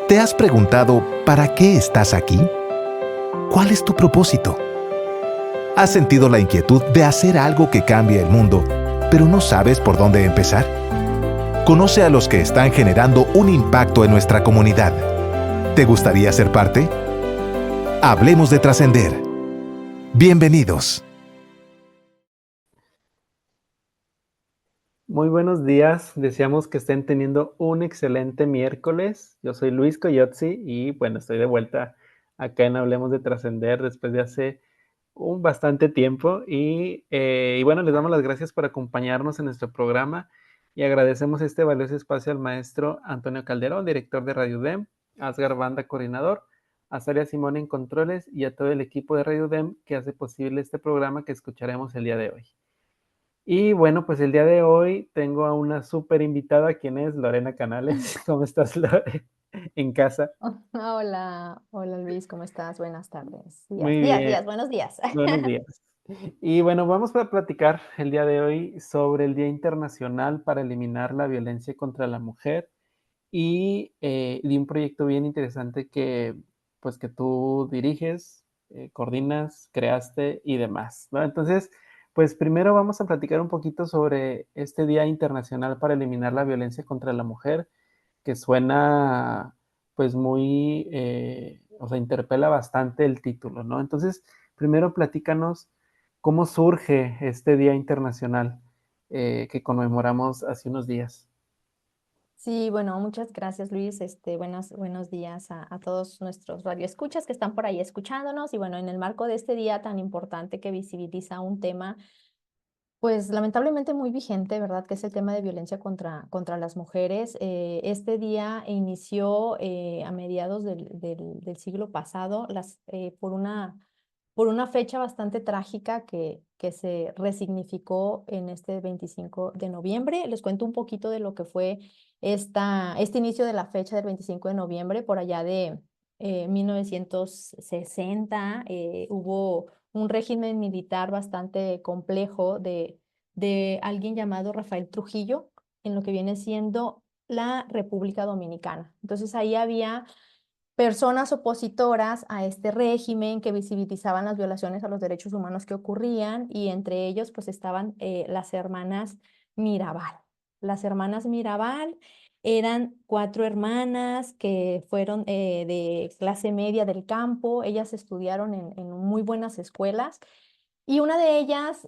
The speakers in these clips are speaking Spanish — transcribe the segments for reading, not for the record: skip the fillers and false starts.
¿Te has preguntado para qué estás aquí? ¿Cuál es tu propósito? ¿Has sentido la inquietud de hacer algo que cambie el mundo, pero no sabes por dónde empezar? Conoce a los que están generando un impacto en nuestra comunidad. ¿Te gustaría ser parte? Hablemos de trascender. Bienvenidos. Muy buenos días, deseamos que estén teniendo un excelente miércoles. Yo soy Luis Coyotzi y bueno, estoy de vuelta acá en Hablemos de Trascender después de hace un bastante tiempo y bueno, les damos las gracias por acompañarnos en nuestro programa y agradecemos este valioso espacio al maestro Antonio Calderón, director de Radio UDEM, a Asgar Banda, coordinador, a Saria Simón en controles y a todo el equipo de Radio UDEM que hace posible este programa que escucharemos el día de hoy. Y bueno, pues el día de hoy tengo a una súper invitada, quien es Lorena Canales. ¿Cómo estás, Lore? En casa. Hola, hola Luis, ¿cómo estás? Buenas tardes. Muy bien, Buenos días. buenos días. Y bueno, vamos a platicar el día de hoy sobre el Día Internacional para Eliminar la Violencia contra la Mujer y de un proyecto bien interesante pues, que tú diriges, coordinas, creaste y demás, ¿no? Entonces, pues primero vamos a platicar un poquito sobre este Día Internacional para Eliminar la Violencia contra la Mujer, que suena pues muy, o sea, interpela bastante el título, ¿no? Entonces, primero platícanos cómo surge este Día Internacional que conmemoramos hace unos días. Sí, bueno, muchas gracias Luis. Buenos días a todos nuestros radioescuchas que están por ahí escuchándonos. Y bueno, en el marco de este día tan importante que visibiliza un tema, pues lamentablemente muy vigente, ¿verdad? Que es el tema de violencia contra las mujeres. Este día inició a mediados del siglo pasado por una fecha bastante trágica que se resignificó en este 25 de noviembre. Les cuento un poquito de lo que fue este inicio de la fecha del 25 de noviembre, por allá de 1960. Hubo un régimen militar bastante complejo de alguien llamado Rafael Trujillo en lo que viene siendo la República Dominicana. Entonces ahí había personas opositoras a este régimen que visibilizaban las violaciones a los derechos humanos que ocurrían, y entre ellos pues estaban las hermanas Mirabal. Las hermanas Mirabal eran 4 hermanas que fueron de clase media del campo. Ellas estudiaron en muy buenas escuelas, y una de ellas,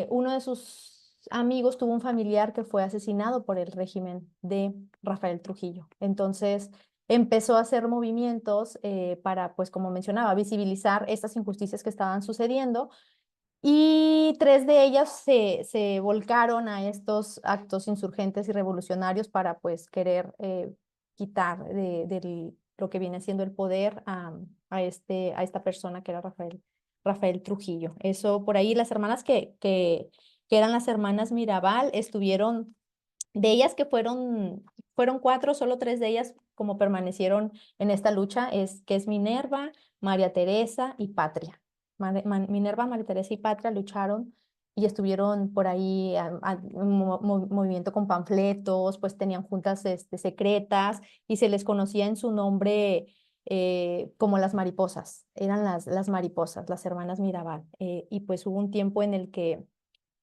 uno de sus amigos tuvo un familiar que fue asesinado por el régimen de Rafael Trujillo. Entonces empezó a hacer movimientos para, pues como mencionaba, visibilizar estas injusticias que estaban sucediendo, y 3 de ellas se volcaron a estos actos insurgentes y revolucionarios para pues querer quitar de lo que viene siendo el poder a esta persona que era Rafael Trujillo. Eso por ahí, las hermanas que eran las hermanas Mirabal estuvieron, de ellas que fueron 4, solo 3 de ellas como permanecieron en esta lucha, que es Minerva, María Teresa y Patria. Minerva, María Teresa y Patria lucharon y estuvieron por ahí en movimiento con panfletos, pues tenían juntas secretas, y se les conocía en su nombre como las mariposas. Eran las mariposas, las hermanas Mirabal. Y pues hubo un tiempo en el que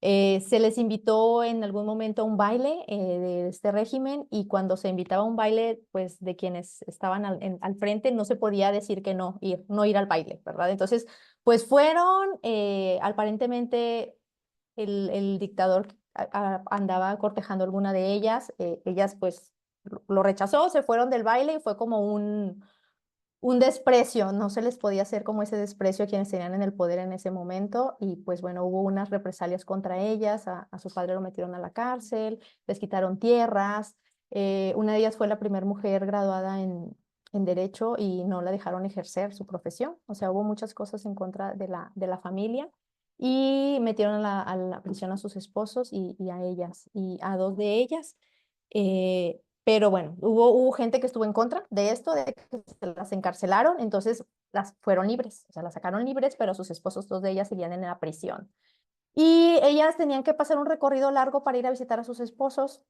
se les invitó en algún momento a un baile de este régimen, y cuando se invitaba a un baile, pues de quienes estaban al frente, no se podía decir que no ir al baile, ¿verdad? Entonces, pues fueron, aparentemente el dictador andaba cortejando a alguna de ellas. Ellas pues lo rechazó, se fueron del baile, y fue como un desprecio. No se les podía hacer como ese desprecio a quienes tenían en el poder en ese momento, y pues bueno, hubo unas represalias contra ellas. A su padre lo metieron a la cárcel, les quitaron tierras. Una de ellas fue la primera mujer graduada en Derecho, y no la dejaron ejercer su profesión. O sea, hubo muchas cosas en contra de la familia, y metieron a la prisión a sus esposos y a ellas, y a 2 de ellas. Pero bueno, hubo gente que estuvo en contra de esto, de que se las encarcelaron. Entonces las fueron libres, o sea, las sacaron libres, pero sus esposos, 2 de ellas, seguían en la prisión. Y ellas tenían que pasar un recorrido largo para ir a visitar a sus esposos,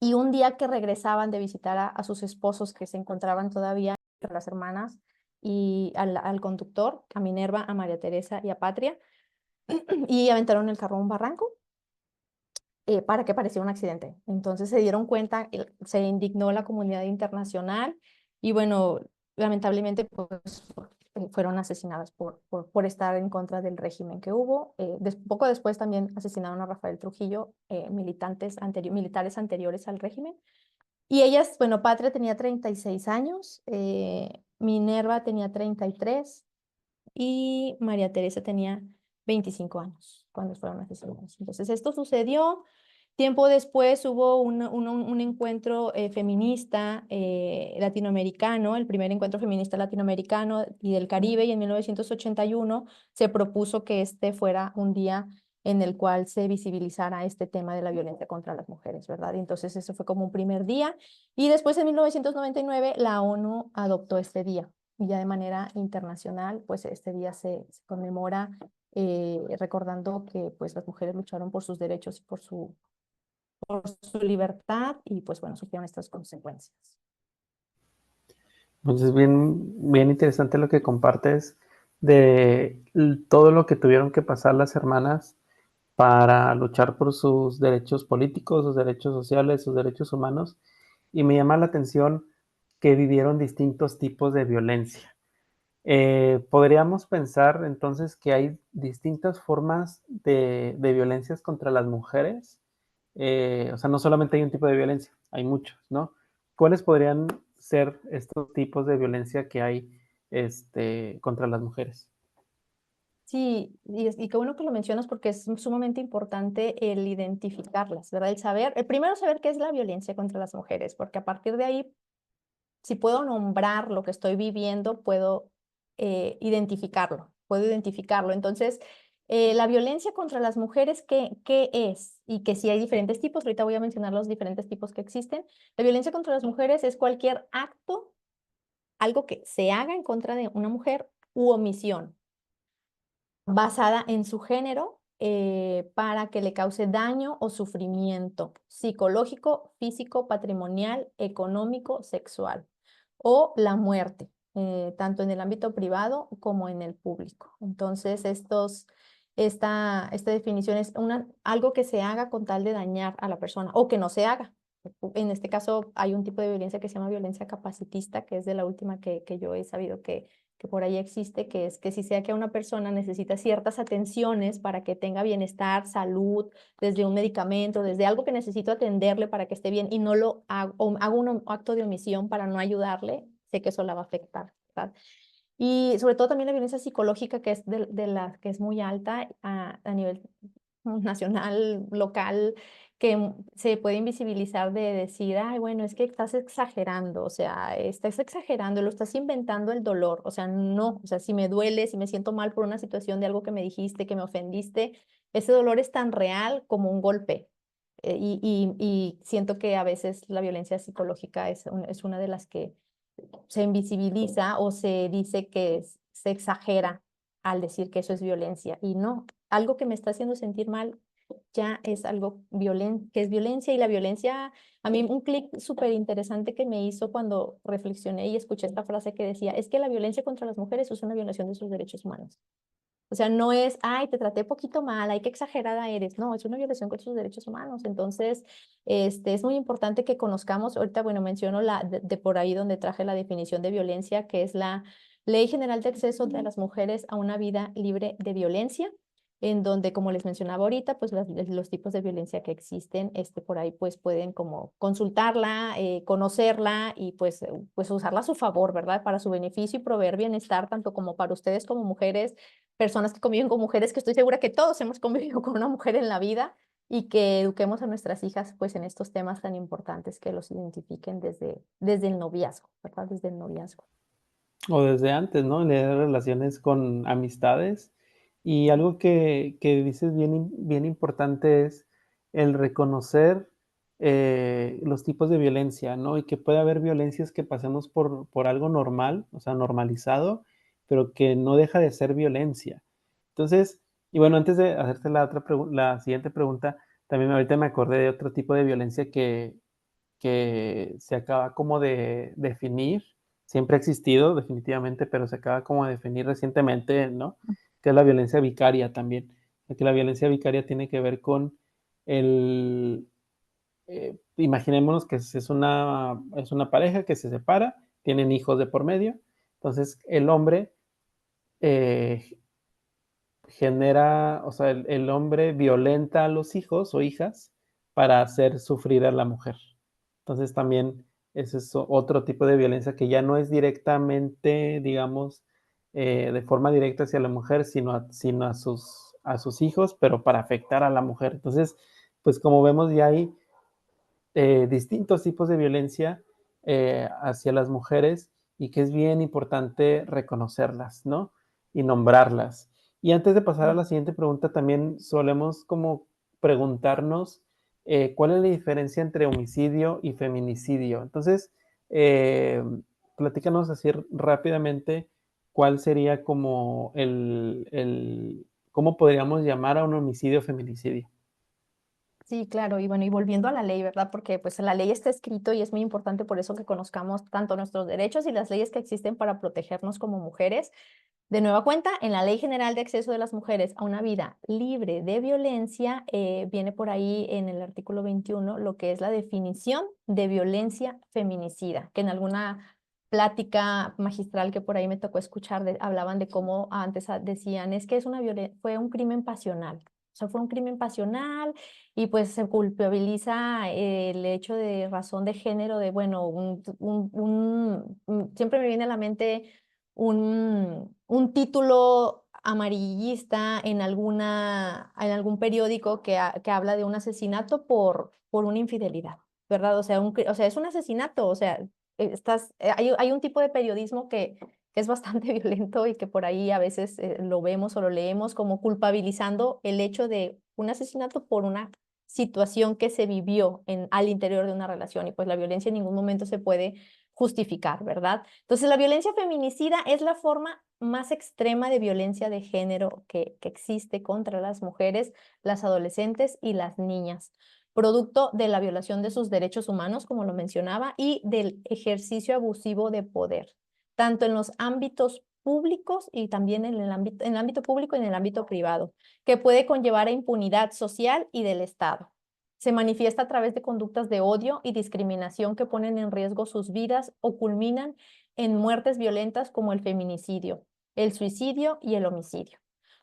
Y un día que regresaban de visitar a sus esposos que se encontraban todavía, las hermanas, y al conductor, a Minerva, a María Teresa y a Patria, y aventaron el carro a un barranco para que pareciera un accidente. Entonces se dieron cuenta, se indignó la comunidad internacional y bueno, lamentablemente pues fueron asesinadas por estar en contra del régimen que hubo. Poco después también asesinaron a Rafael Trujillo, militares anteriores al régimen. Y ellas, bueno, Patria tenía 36 años, Minerva tenía 33 y María Teresa tenía 25 años cuando fueron asesinados. Entonces, esto sucedió. Tiempo después hubo un encuentro feminista latinoamericano, el primer encuentro feminista latinoamericano y del Caribe, y en 1981 se propuso que este fuera un día en el cual se visibilizara este tema de la violencia contra las mujeres, ¿verdad? Y entonces eso fue como un primer día. Y después en 1999 la ONU adoptó este día. Y ya de manera internacional, pues este día se conmemora recordando que pues las mujeres lucharon por sus derechos y por su libertad y pues bueno, sufrieron estas consecuencias. Entonces, bien interesante lo que compartes de todo lo que tuvieron que pasar las hermanas para luchar por sus derechos políticos, sus derechos sociales, sus derechos humanos. Y me llama la atención que vivieron distintos tipos de violencia. Podríamos pensar entonces que hay distintas formas de violencias contra las mujeres. O sea, no solamente hay un tipo de violencia, hay muchos, ¿no? ¿Cuáles podrían ser estos tipos de violencia que hay contra las mujeres? Sí, y qué bueno que lo mencionas porque es sumamente importante el identificarlas, ¿verdad? El primero saber qué es la violencia contra las mujeres, porque a partir de ahí, si puedo nombrar lo que estoy viviendo, puedo identificarlo, puedo identificarlo. Entonces, la violencia contra las mujeres, ¿qué es? Y que sí hay diferentes tipos, ahorita voy a mencionar los diferentes tipos que existen. La violencia contra las mujeres es cualquier acto, algo que se haga en contra de una mujer u omisión basada en su género para que le cause daño o sufrimiento psicológico, físico, patrimonial, económico, sexual o la muerte, tanto en el ámbito privado como en el público. Entonces, esta definición es algo que se haga con tal de dañar a la persona o que no se haga. En este caso, hay un tipo de violencia que se llama violencia capacitista, que es de la última que yo he sabido que por ahí existe, que es que si sea que una persona necesita ciertas atenciones para que tenga bienestar, salud, desde un medicamento, desde algo que necesito atenderle para que esté bien y no lo hago, o hago un acto de omisión para no ayudarle, sé que eso la va a afectar, ¿verdad? Y sobre todo también la violencia psicológica, que es de la que es muy alta a nivel nacional, local, que se puede invisibilizar de decir, ay, bueno, es que estás exagerando, o sea, estás exagerando, lo estás inventando el dolor, o sea, no, o sea, si me duele, si me siento mal por una situación de algo que me dijiste, que me ofendiste, ese dolor es tan real como un golpe. Y siento que a veces la violencia psicológica es una de las que se invisibiliza o se dice que se exagera al decir que eso es violencia. Y no, algo que me está haciendo sentir mal ya es algo que es violencia. Y la violencia, a mí un clic súper interesante que me hizo cuando reflexioné y escuché esta frase que decía, es que la violencia contra las mujeres es una violación de sus derechos humanos. O sea, no es, ay, te traté poquito mal, ay, qué exagerada eres. No, es una violación contra sus derechos humanos. Entonces, es muy importante que conozcamos, ahorita, bueno, menciono de por ahí donde traje la definición de violencia, que es la Ley General de Acceso de las Mujeres a una Vida Libre de Violencia, en donde, como les mencionaba ahorita, pues los tipos de violencia que existen, por ahí pues pueden como consultarla, conocerla y pues usarla a su favor, ¿verdad? Para su beneficio y proveer bienestar tanto como para ustedes como mujeres, personas que conviven con mujeres, que estoy segura que todos hemos convivido con una mujer en la vida y que eduquemos a nuestras hijas pues en estos temas tan importantes que los identifiquen desde el noviazgo, ¿verdad? Desde el noviazgo. O desde antes, ¿no? De relaciones con amistades. Y algo que dices bien importante es el reconocer los tipos de violencia, ¿no? Y que puede haber violencias que pasemos por algo normal, o sea, normalizado, pero que no deja de ser violencia. Entonces, y bueno, antes de hacerte la siguiente pregunta, también ahorita me acordé de otro tipo de violencia que se acaba como de definir, siempre ha existido definitivamente, pero se acaba como de definir recientemente, ¿no? Que es la violencia vicaria también. Que la violencia vicaria tiene que ver con el, imaginémonos que es una pareja que se separa, tienen hijos de por medio, entonces el hombre eh, genera, o sea, el hombre violenta a los hijos o hijas para hacer sufrir a la mujer. Entonces también ese es otro tipo de violencia que ya no es directamente, digamos, de forma directa hacia la mujer, sino a sus hijos, pero para afectar a la mujer. Entonces, pues como vemos, ya hay distintos tipos de violencia hacia las mujeres y que es bien importante reconocerlas, ¿no? Y nombrarlas. Y antes de pasar a la siguiente pregunta, también solemos como preguntarnos cuál es la diferencia entre homicidio y feminicidio. Entonces, eh, platícanos así rápidamente cuál sería como cómo podríamos llamar a un homicidio o feminicidio. Sí, claro, y bueno, y volviendo a la ley, ¿verdad? Porque pues la ley está escrito y es muy importante por eso que conozcamos tanto nuestros derechos y las leyes que existen para protegernos como mujeres. De nueva cuenta, en la Ley General de Acceso de las Mujeres a una vida libre de violencia, viene por ahí en el artículo 21 lo que es la definición de violencia feminicida, que en alguna plática magistral que por ahí me tocó escuchar, hablaban de cómo antes decían, es que fue un crimen pasional. O sea, fue un crimen pasional y pues se culpabiliza el hecho de razón de género, de, bueno, siempre me viene a la mente un título amarillista en algún periódico que habla de un asesinato por una infidelidad, ¿verdad? O sea, o sea, es un asesinato, o sea, hay un tipo de periodismo que es bastante violento y que por ahí a veces lo vemos o lo leemos como culpabilizando el hecho de un asesinato por una situación que se vivió al interior de una relación y pues la violencia en ningún momento se puede justificar, ¿verdad? Entonces, la violencia feminicida es la forma más extrema de violencia de género que existe contra las mujeres, las adolescentes y las niñas, producto de la violación de sus derechos humanos, como lo mencionaba, y del ejercicio abusivo de poder, tanto en los ámbitos públicos y también en el ámbito público y en el ámbito privado, que puede conllevar a impunidad social y del Estado. Se manifiesta a través de conductas de odio y discriminación que ponen en riesgo sus vidas o culminan en muertes violentas como el feminicidio, el suicidio y el homicidio,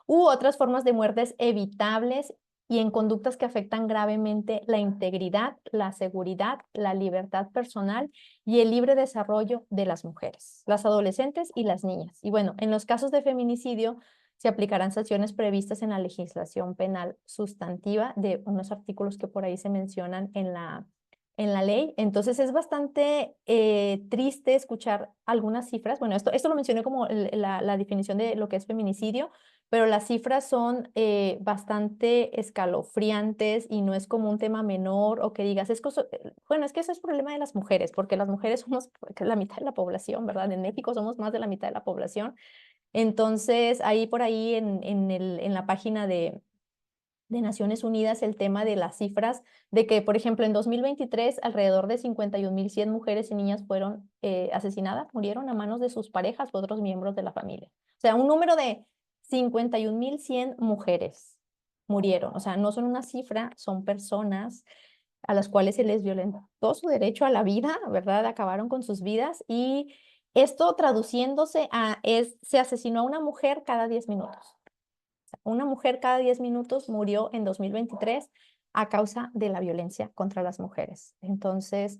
u otras formas de muertes evitables y en conductas que afectan gravemente la integridad, la seguridad, la libertad personal y el libre desarrollo de las mujeres, las adolescentes y las niñas. Y bueno, en los casos de feminicidio, se aplicarán sanciones previstas en la legislación penal sustantiva de unos artículos que por ahí se mencionan en la ley. Entonces es bastante triste escuchar algunas cifras. Bueno, esto lo mencioné como la definición de lo que es feminicidio, pero las cifras son bastante escalofriantes y no es como un tema menor o que digas, bueno, es que eso es problema de las mujeres, porque las mujeres somos la mitad de la población, ¿verdad? En México somos más de la mitad de la población. Entonces, ahí por ahí en la página de Naciones Unidas el tema de las cifras de que, por ejemplo, en 2023 alrededor de 51.100 mujeres y niñas fueron asesinadas, murieron a manos de sus parejas u otros miembros de la familia. O sea, un número de 51.100 mujeres murieron. O sea, no son una cifra, son personas a las cuales se les violentó su derecho a la vida, ¿verdad? Acabaron con sus vidas y esto traduciéndose se asesinó a una mujer cada 10 minutos. Una mujer cada 10 minutos murió en 2023 a causa de la violencia contra las mujeres. Entonces,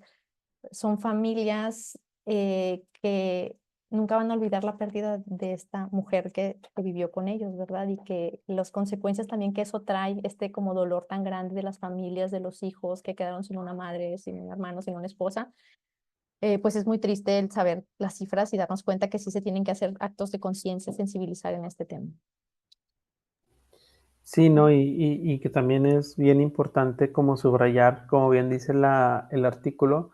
son familias que nunca van a olvidar la pérdida de esta mujer que vivió con ellos, ¿verdad? Y que las consecuencias también que eso trae, como dolor tan grande de las familias, de los hijos que quedaron sin una madre, sin un hermano, sin una esposa, pues es muy triste el saber las cifras y darnos cuenta que sí se tienen que hacer actos de conciencia, sensibilizar en este tema. Sí, ¿no? Y que también es bien importante como subrayar, como bien dice el artículo,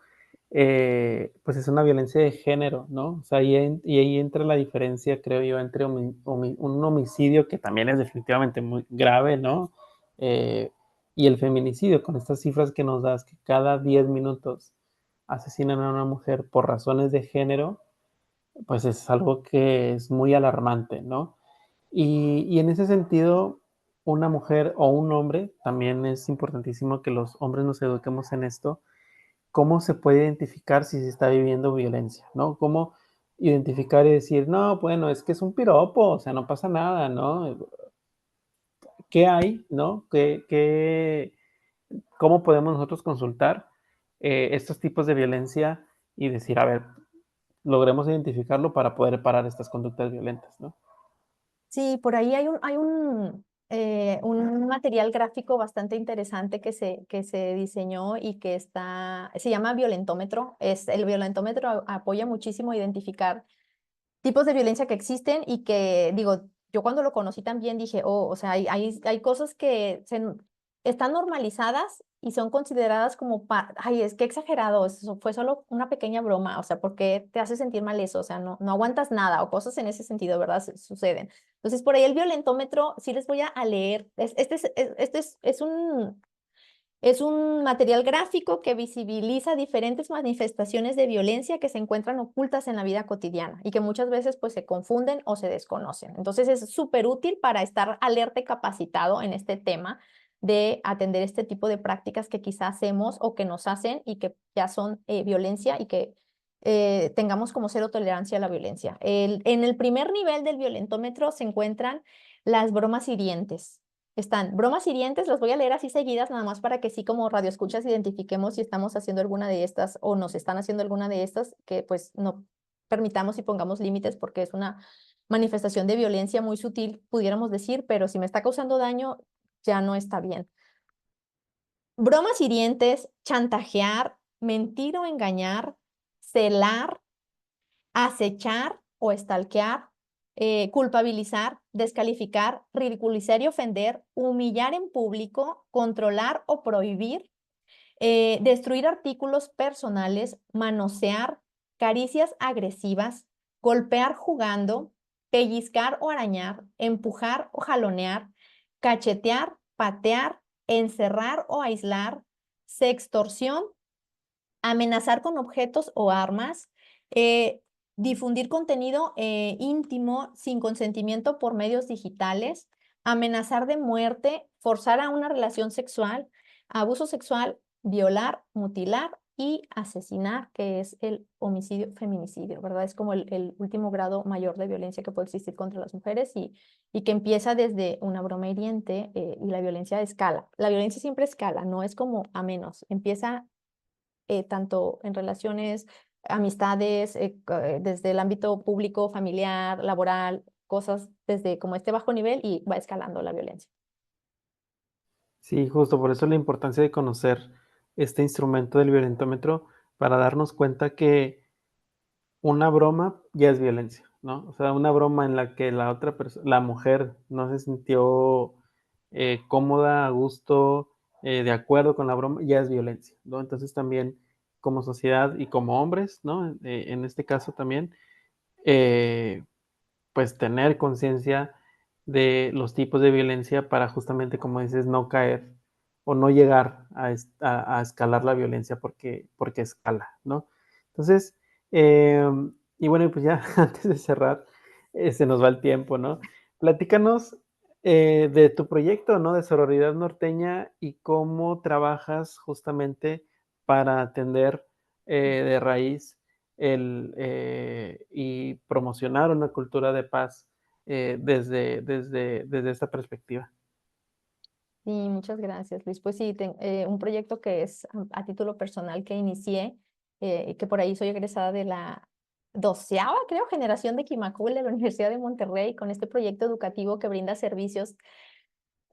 pues es una violencia de género, ¿no? O sea, y ahí entra la diferencia, creo yo, entre un homicidio, que también es definitivamente muy grave, ¿no? Y el feminicidio, con estas cifras que nos das, que cada 10 minutos asesinan a una mujer por razones de género, pues es algo que es muy alarmante, ¿no? Y en ese sentido, una mujer o un hombre, también es importantísimo que los hombres nos eduquemos en esto, cómo se puede identificar si se está viviendo violencia, ¿no? Cómo identificar y decir, no, bueno, es que es un piropo, o sea, no pasa nada, ¿no? ¿Qué hay, no? ¿Cómo podemos nosotros consultar estos tipos de violencia y decir, a ver, logremos identificarlo para poder parar estas conductas violentas, ¿no? Sí, por ahí un material gráfico bastante interesante que se diseñó y que se llama violentómetro. El violentómetro apoya muchísimo a identificar tipos de violencia que existen y que, digo, yo cuando lo conocí también dije, oh, o sea, hay cosas que están normalizadas y son consideradas como, ay, es que exagerado, eso fue solo una pequeña broma, o sea, ¿por qué te hace sentir mal eso? O sea, no aguantas nada o cosas en ese sentido, ¿verdad? Suceden. Entonces, por ahí el violentómetro, sí les voy a leer. Es un material gráfico que visibiliza diferentes manifestaciones de violencia que se encuentran ocultas en la vida cotidiana y que muchas veces pues se confunden o se desconocen. Entonces es súper útil para estar alerta y capacitado en este tema de atender este tipo de prácticas que quizás hacemos o que nos hacen y que ya son violencia y que tengamos como cero tolerancia a la violencia. En el primer nivel del violentómetro se encuentran las bromas hirientes. Están bromas hirientes, las voy a leer así seguidas, nada más para que sí como radioescuchas identifiquemos si estamos haciendo alguna de estas o nos están haciendo alguna de estas, que pues no permitamos y pongamos límites porque es una manifestación de violencia muy sutil, pudiéramos decir, pero si me está causando daño, ya no está bien. Bromas hirientes, chantajear, mentir o engañar, celar, acechar o stalkear, culpabilizar, descalificar, ridiculizar y ofender, humillar en público, controlar o prohibir, destruir artículos personales, manosear, caricias agresivas, golpear jugando, pellizcar o arañar, empujar o jalonear, cachetear, patear, encerrar o aislar, sextorsión, amenazar con objetos o armas, difundir contenido íntimo sin consentimiento por medios digitales, amenazar de muerte, forzar a una relación sexual, abuso sexual, violar, mutilar y asesinar, que es el homicidio, feminicidio, ¿verdad? Es como el último grado mayor de violencia que puede existir contra las mujeres y que empieza desde una broma hiriente y la violencia escala. La violencia siempre escala, no es como a menos, empieza tanto en relaciones, amistades, desde el ámbito público, familiar, laboral, cosas desde como este bajo nivel y va escalando la violencia. Sí, justo por eso la importancia de conocer este instrumento del violentómetro para darnos cuenta que una broma ya es violencia, ¿no? O sea, una broma en la que la otra persona, la mujer no se sintió cómoda, a gusto, de acuerdo con la broma, ya es violencia, ¿no? Entonces también como sociedad y como hombres, ¿no? En este caso también, eh, pues tener conciencia de los tipos de violencia para justamente, como dices, no caer o no llegar a escalar la violencia porque escala, ¿no? Entonces, y bueno, pues ya antes de cerrar, se nos va el tiempo, ¿no? Platícanos de tu proyecto, ¿no? De Sororidad Norteña y cómo trabajas justamente para atender de raíz y promocionar una cultura de paz desde esta perspectiva. Sí, muchas gracias, Luis. Pues sí, un proyecto que es a título personal que inicié, que por ahí soy egresada de la 12ª, creo, generación de Quimacul de la Universidad de Monterrey, con este proyecto educativo que brinda servicios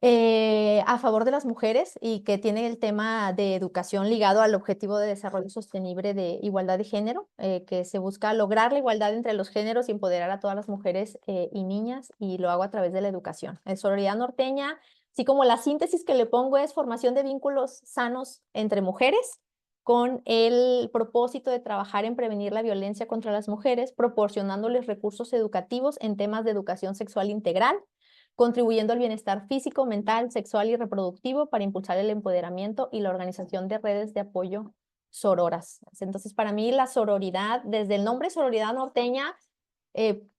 a favor de las mujeres y que tiene el tema de educación ligado al objetivo de desarrollo sostenible de igualdad de género, que se busca lograr la igualdad entre los géneros y empoderar a todas las mujeres y niñas, y lo hago a través de la educación. En Sororidad Norteña, así como la síntesis que le pongo es formación de vínculos sanos entre mujeres, con el propósito de trabajar en prevenir la violencia contra las mujeres, proporcionándoles recursos educativos en temas de educación sexual integral, contribuyendo al bienestar físico, mental, sexual y reproductivo para impulsar el empoderamiento y la organización de redes de apoyo sororas. Entonces, para mí la sororidad, desde el nombre sororidad norteña,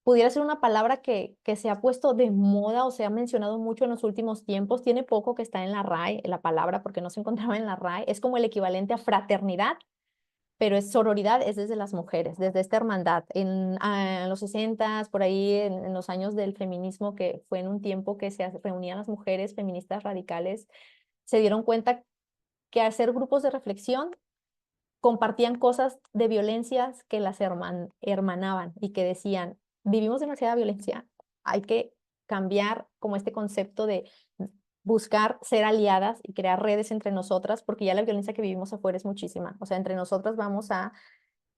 pudiera ser una palabra que se ha puesto de moda o se ha mencionado mucho en los últimos tiempos. Tiene poco que está en la RAE, la palabra, porque no se encontraba en la RAE. Es como el equivalente a fraternidad, pero es sororidad, es desde las mujeres, desde esta hermandad. En los 60, por ahí, en los años del feminismo, que fue en un tiempo que se reunían las mujeres feministas radicales, se dieron cuenta que al hacer grupos de reflexión compartían cosas de violencias que las hermanaban y que decían, vivimos demasiada violencia, hay que cambiar como este concepto de buscar ser aliadas y crear redes entre nosotras, porque ya la violencia que vivimos afuera es muchísima. O sea, entre nosotras vamos a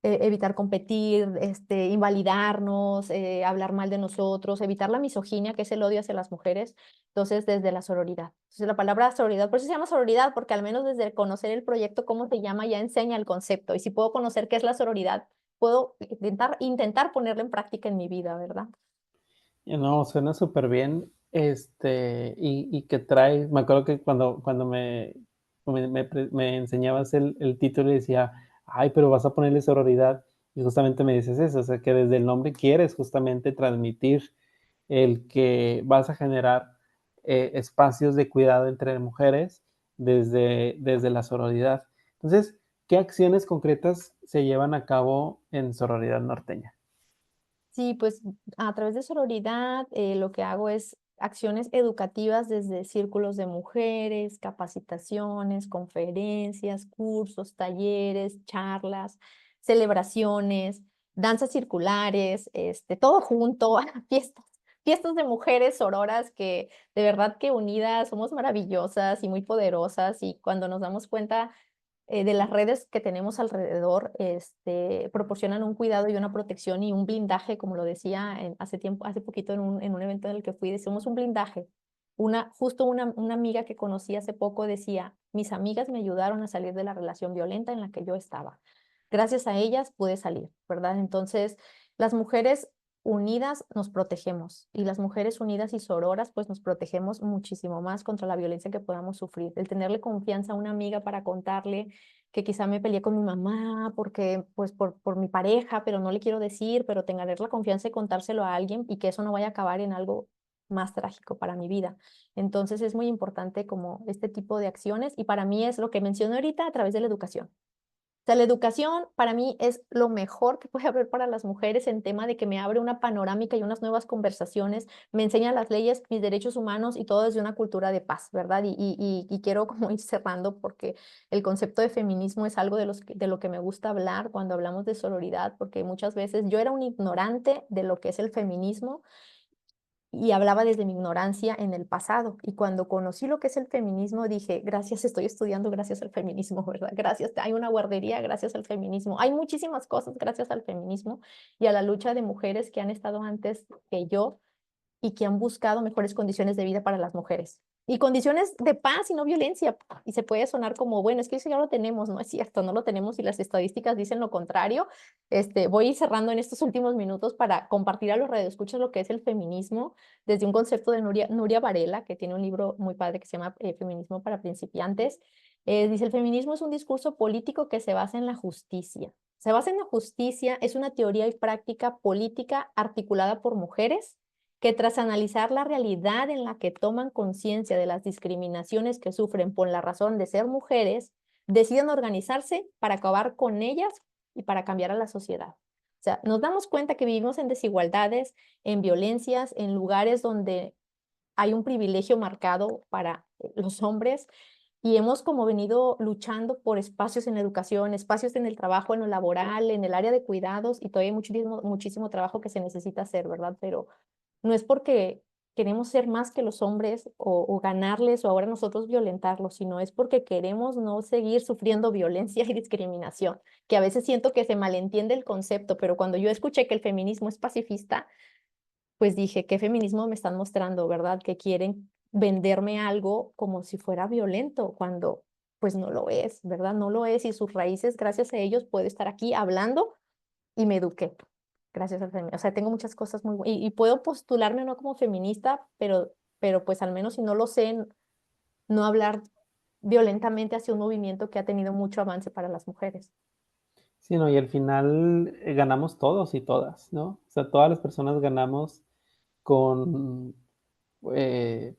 evitar competir, invalidarnos, hablar mal de nosotros, evitar la misoginia, que es el odio hacia las mujeres. Entonces, desde la sororidad. Entonces, la palabra sororidad, por eso se llama sororidad, porque al menos desde conocer el proyecto, cómo se llama, ya enseña el concepto. Y si puedo conocer qué es la sororidad, puedo intentar ponerla en práctica en mi vida, ¿verdad? No, suena súper bien. Y que trae, me acuerdo que cuando me enseñabas el título y decía, ay, pero vas a ponerle sororidad. Y justamente me dices eso, o sea, que desde el nombre quieres justamente transmitir el que vas a generar espacios de cuidado entre mujeres desde la sororidad. Entonces, ¿qué acciones concretas se llevan a cabo en Sororidad Norteña? Sí, pues a través de sororidad lo que hago es acciones educativas desde círculos de mujeres, capacitaciones, conferencias, cursos, talleres, charlas, celebraciones, danzas circulares, todo junto, fiestas, fiestas de mujeres sororas que de verdad que unidas somos maravillosas y muy poderosas, y cuando nos damos cuenta de las redes que tenemos alrededor, proporcionan un cuidado y una protección y un blindaje, como lo decía hace poquito en un evento en el que fui, decimos un blindaje. Justo una amiga que conocí hace poco decía, mis amigas me ayudaron a salir de la relación violenta en la que yo estaba. Gracias a ellas pude salir, ¿verdad? Entonces, las mujeres unidas nos protegemos, y las mujeres unidas y sororas pues nos protegemos muchísimo más contra la violencia que podamos sufrir. El tenerle confianza a una amiga para contarle que quizá me peleé con mi mamá porque pues por mi pareja, pero no le quiero decir, pero tener la confianza de contárselo a alguien y que eso no vaya a acabar en algo más trágico para mi vida. Entonces es muy importante como este tipo de acciones, y para mí es lo que mencioné ahorita a través de la educación. Sea, la educación para mí es lo mejor que puede haber para las mujeres en tema de que me abre una panorámica y unas nuevas conversaciones, me enseña las leyes, mis derechos humanos y todo desde una cultura de paz, ¿verdad? Y quiero como ir cerrando porque el concepto de feminismo es algo de lo que me gusta hablar cuando hablamos de sororidad, porque muchas veces yo era un ignorante de lo que es el feminismo y hablaba desde mi ignorancia en el pasado. Y cuando conocí lo que es el feminismo, dije, gracias, estoy estudiando gracias al feminismo, ¿verdad? Gracias, hay una guardería gracias al feminismo. Hay muchísimas cosas gracias al feminismo y a la lucha de mujeres que han estado antes que yo y que han buscado mejores condiciones de vida para las mujeres. Y condiciones de paz y no violencia. Y se puede sonar como, bueno, es que eso ya lo tenemos, no es cierto, no lo tenemos y las estadísticas dicen lo contrario. Voy a ir cerrando en estos últimos minutos para compartir a los radioescuchas lo que es el feminismo desde un concepto de Nuria Varela, que tiene un libro muy padre que se llama Feminismo para principiantes. Dice, el feminismo es un discurso político que se basa en la justicia. Se basa en la justicia, es una teoría y práctica política articulada por mujeres que tras analizar la realidad en la que toman conciencia de las discriminaciones que sufren por la razón de ser mujeres, deciden organizarse para acabar con ellas y para cambiar a la sociedad. O sea, nos damos cuenta que vivimos en desigualdades, en violencias, en lugares donde hay un privilegio marcado para los hombres, y hemos como venido luchando por espacios en la educación, espacios en el trabajo, en lo laboral, en el área de cuidados, y todavía hay muchísimo, muchísimo trabajo que se necesita hacer, ¿verdad? Pero no es porque queremos ser más que los hombres o ganarles o ahora nosotros violentarlos, sino es porque queremos no seguir sufriendo violencia y discriminación, que a veces siento que se malentiende el concepto, pero cuando yo escuché que el feminismo es pacifista, pues dije, ¿qué feminismo me están mostrando, verdad? Que quieren venderme algo como si fuera violento, cuando pues no lo es, ¿verdad? No lo es, y sus raíces, gracias a ellos, puedo estar aquí hablando y me eduqué gracias al feminismo. O sea, tengo muchas cosas y puedo postularme no como feminista, pero pues al menos si no lo sé, no hablar violentamente hacia un movimiento que ha tenido mucho avance para las mujeres. Sí, no, y al final ganamos todos y todas, ¿no? O sea, todas las personas ganamos con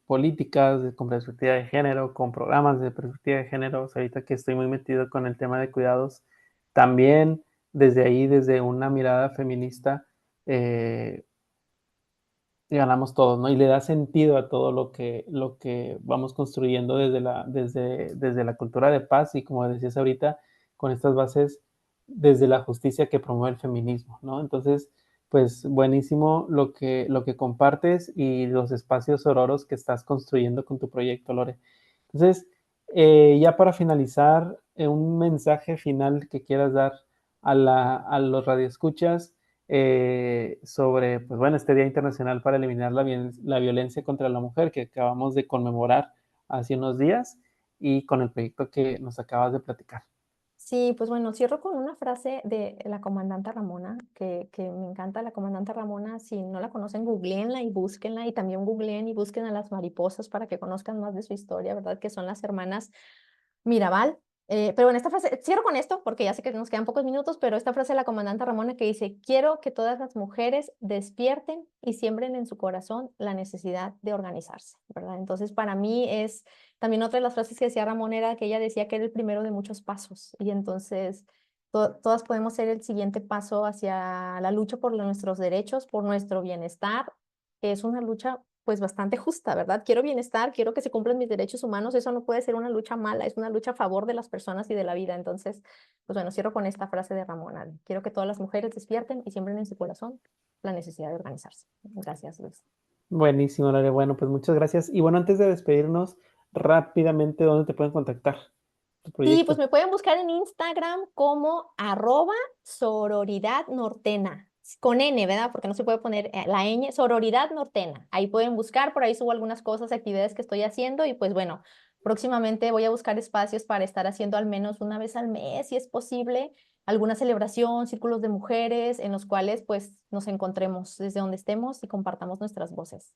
políticas con perspectiva de género, con programas de perspectiva de género. O sea, ahorita que estoy muy metido con el tema de cuidados, también desde ahí, desde una mirada feminista, ganamos todos, ¿no? Y le da sentido a todo lo que vamos construyendo desde la cultura de paz y, como decías ahorita, con estas bases desde la justicia que promueve el feminismo, ¿no? Entonces, pues buenísimo lo que compartes y los espacios sororos que estás construyendo con tu proyecto, Lore. Entonces, ya para finalizar, un mensaje final que quieras dar a los radioescuchas sobre, pues bueno, este Día Internacional para eliminar la violencia contra la mujer que acabamos de conmemorar hace unos días y con el proyecto que nos acabas de platicar. Sí, pues bueno, cierro con una frase de la comandante Ramona, que me encanta la comandante Ramona. Si no la conocen, googleenla y búsquenla, y también googleen y busquen a las mariposas para que conozcan más de su historia, ¿verdad? Que son las hermanas Mirabal. Pero bueno, esta frase, cierro con esto porque ya sé que nos quedan pocos minutos, pero esta frase de la comandante Ramona que dice: quiero que todas las mujeres despierten y siembren en su corazón la necesidad de organizarse, ¿verdad? Entonces, para mí es también otra de las frases que decía Ramón, era que ella decía que era el primero de muchos pasos, y entonces todas podemos ser el siguiente paso hacia la lucha por nuestros derechos, por nuestro bienestar. Es una lucha pues bastante justa, ¿verdad? Quiero bienestar, quiero que se cumplan mis derechos humanos. Eso no puede ser una lucha mala, es una lucha a favor de las personas y de la vida. Entonces, pues bueno, cierro con esta frase de Ramona: quiero que todas las mujeres despierten y siembren en su corazón la necesidad de organizarse. Gracias, Luis. Buenísimo, Lore. Bueno, pues muchas gracias. Y bueno, antes de despedirnos, rápidamente, ¿dónde te pueden contactar? Sí, pues me pueden buscar en Instagram como @sororidadnortena, con N, ¿verdad? Porque no se puede poner la ñ, Sororidad Nortena. Ahí pueden buscar, por ahí subo algunas cosas, actividades que estoy haciendo, y pues bueno, próximamente voy a buscar espacios para estar haciendo al menos una vez al mes, si es posible, alguna celebración, círculos de mujeres, en los cuales pues nos encontremos desde donde estemos y compartamos nuestras voces.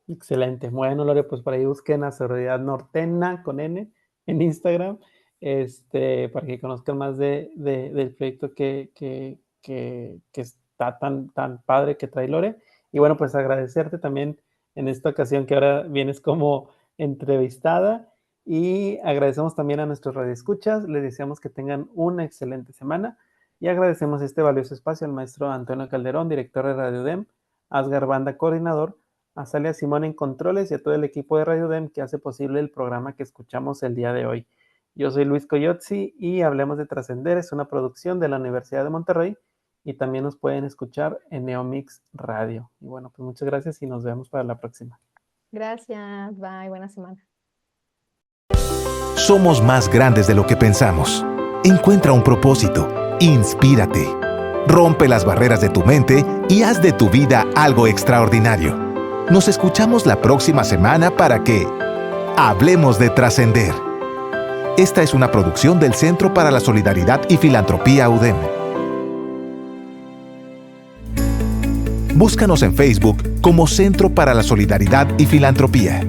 Excelente. Bueno, Lore, pues por ahí busquen a Sororidad Nortena con N en Instagram, para que conozcan más del proyecto que está tan padre que trae Lore. Y bueno, pues agradecerte también en esta ocasión que ahora vienes como entrevistada, y agradecemos también a nuestros radioescuchas. Les deseamos que tengan una excelente semana y agradecemos este valioso espacio al maestro Antonio Calderón, director de Radio UDEM, Asgar Banda, coordinador, a Salia Simón en controles, y a todo el equipo de Radio UDEM que hace posible el programa que escuchamos el día de hoy. Yo soy Luis Coyotzi y Hablemos de Trascender es una producción de la Universidad de Monterrey, y también nos pueden escuchar en Neomix Radio. Y bueno, pues muchas gracias y nos vemos para la próxima. Gracias, bye, buena semana. Somos más grandes de lo que pensamos. Encuentra un propósito, inspírate, rompe las barreras de tu mente y haz de tu vida algo extraordinario. Nos escuchamos la próxima semana para que Hablemos de Trascender. Esta es una producción del Centro para la Solidaridad y Filantropía UDEM. Búscanos en Facebook como Centro para la Solidaridad y Filantropía.